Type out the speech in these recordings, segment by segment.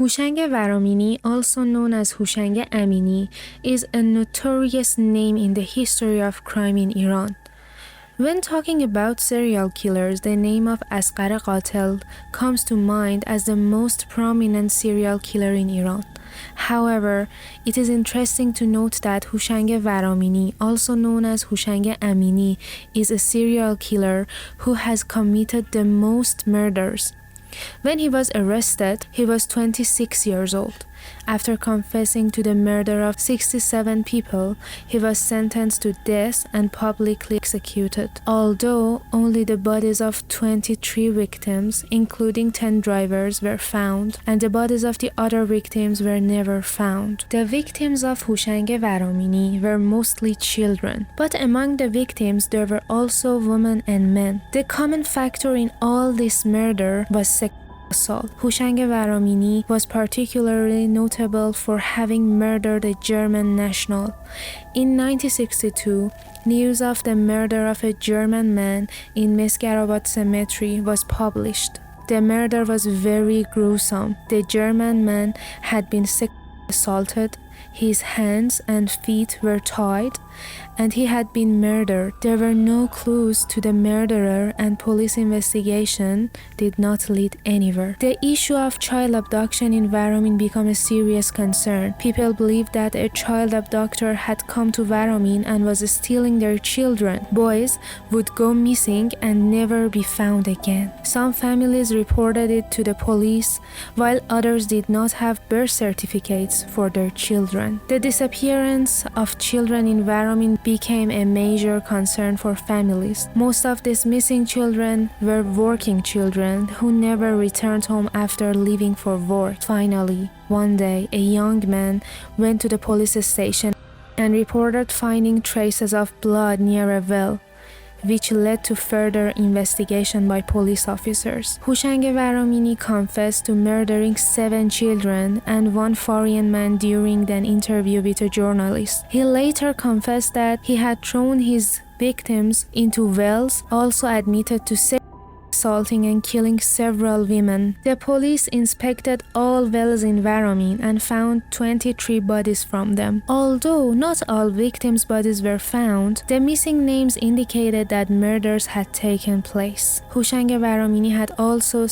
Houshang Varamini, also known as Houshang Amini, is a notorious name in the history of crime in Iran. When talking about serial killers, the name of Asghar Qatel comes to mind as the most prominent serial killer in Iran. However, it is interesting to note that Houshang Varamini, also known as Houshang Amini, is a serial killer who has committed the most murders. When he was arrested, he was 26 years old. After confessing to the murder of 67 people, he was sentenced to death and publicly executed. Although only the bodies of 23 victims, including 10 drivers, were found, and the bodies of the other victims were never found. The victims of Houshang Varamini were mostly children, but among the victims there were also women and men. The common factor in all this murder was sexual assault. Houshang Varamini was particularly notable for having murdered a German national. In 1962, news of the murder of a German man in Mesgarabad Cemetery was published. The murder was very gruesome. The German man had been sexually assaulted, his hands and feet were tied, and he had been murdered. There were no clues to the murderer, and police investigation did not lead anywhere. The issue of child abduction in Varamin became a serious concern. People believed that a child abductor had come to Varamin and was stealing their children. Boys would go missing and never be found again. Some families reported it to the police, while others did not have birth certificates for their children. The disappearance of children in Varamin became a major concern for families. Most of these missing children were working children who never returned home after leaving for work. Finally, one day, a young man went to the police station and reported finding traces of blood near a well, which led to further investigation by police officers. Houshang Varamini confessed to murdering 7 children and 1 foreign man during an interview with a journalist. He later confessed that he had thrown his victims into wells, also admitted to assaulting and killing several women. The police inspected all wells in Varamin and found 23 bodies from them. Although not all victims' bodies were found, the missing names indicated that murders had taken place. Houshang Varamini had also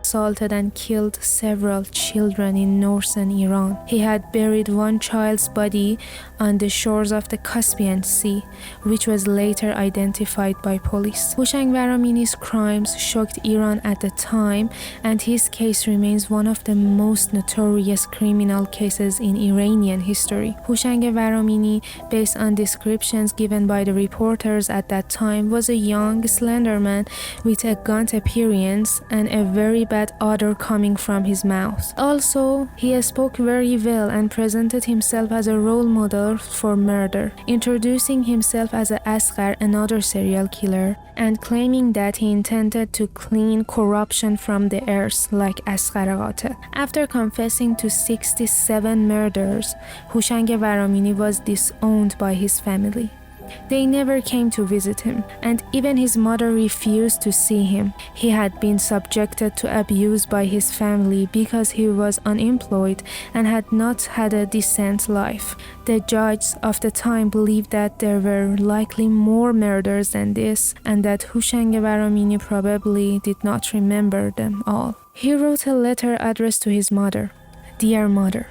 assaulted and killed several children in northern Iran. He had buried 1 child's body on the shores of the Caspian Sea, which was later identified by police. Houshang Varamini's crimes shocked Iran at the time, and his case remains one of the most notorious criminal cases in Iranian history. Houshang Varamini, based on descriptions given by the reporters at that time, was a young, slender man with a gaunt appearance and a very bad odor coming from his mouth. Also, he spoke very well and presented himself as a role model for murder, introducing himself as Asghar, another serial killer, and claiming that he intended to clean corruption from the earth like Asghar Qatel. After confessing to 67 murders, Houshang Varamini was disowned by his family. They never came to visit him, and even his mother refused to see him. He had been subjected to abuse by his family because he was unemployed and had not had a decent life. The judges of the time believed that there were likely more murders than this, and that Houshang Varamini probably did not remember them all. He wrote a letter addressed to his mother. "Dear mother,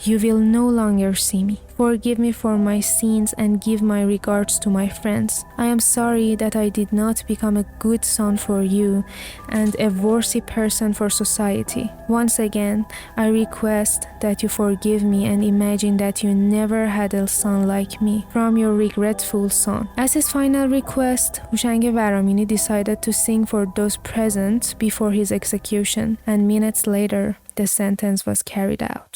you will no longer see me. Forgive me for my sins and give my regards to my friends. I am sorry that I did not become a good son for you and a worthy person for society. Once again, I request that you forgive me and imagine that you never had a son like me. From your regretful son." As his final request, Houshang Varamini decided to sing for those present before his execution, and minutes later, the sentence was carried out.